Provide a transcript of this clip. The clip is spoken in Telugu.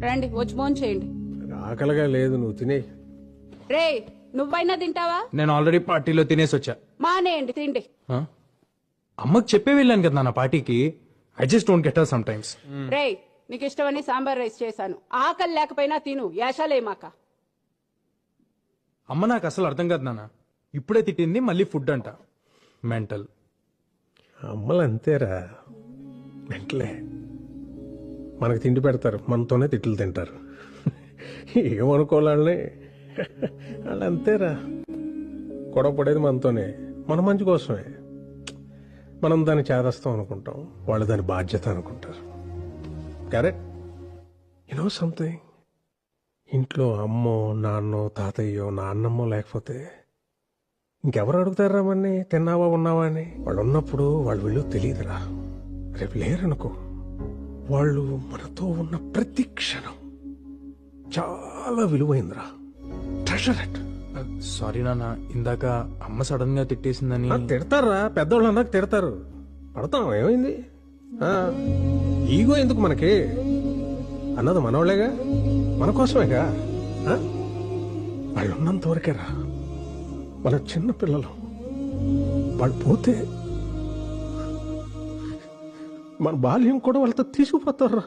రండి వచ్చి ఫోన్ చేయండి. ఆకలిగా లేదు, నువ్వు తినే. రే నువ్వైనా తింటావా? నేను ఆల్రెడీ పార్టీలో తినేసి వచ్చా. మానేయండి తిండి. ఆ? అమ్మకి చెప్పే వెళ్ళాను కదా నా పార్టీకి. I just don't get her sometimes. రే నీకు ఇష్టమని సాంబార్ రైస్ చేశాను. ఆకలి లేకపోయినా తిను, యాషాలేమాక. అమ్మ నాకు అసలు అర్థం కాదు నాన్న. ఇప్పుడే తిట్టింది, మళ్ళీ ఫుడ్ అంట. మెంటల్. అమ్మలు అంతేరా, వెంటలే మనకు తిండి పెడతారు, మనతోనే తిట్లు తింటారు. ఏమనుకోవాలని వాళ్ళు అంతేరా. గొడవ పడేది మనతోనే, మన మంచి కోసమే. మనం దాన్ని చేదస్తాం అనుకుంటాం, వాళ్ళు దాని బాధ్యత అనుకుంటారు. కరెక్ట్. యునో సంథింగ్, ఇంట్లో అమ్మో నాన్నో తాతయ్యో నాన్నమ్మో లేకపోతే ఇంకెవరు అడుగుతారా మన్ని తిన్నావా ఉన్నావా అని? వాళ్ళు ఉన్నప్పుడు వాళ్ళు విలువ తెలియదురా. రేపు లేరనుకో, వాళ్ళు మనతో ఉన్న ప్రతి క్షణం చాలా విలువైందిరా. Treasure it. సారీ నాన్న, ఇందాక అమ్మ సడన్ గా తిట్టేసిందని. తిడతారా, పెద్దవాళ్ళు అన్నాక తిడతారు. పడతాం, ఏమైంది? ఈగో ఎందుకు మనకి? అన్నది మనోళ్ళేగా, మన కోసమేగా. వాళ్ళు ఉన్నంత వరకేరా మన చిన్న పిల్లలు. వాళ్ళు పోతే మన బాల్యం కూడా వాళ్ళతో తీసుకుపోతారా.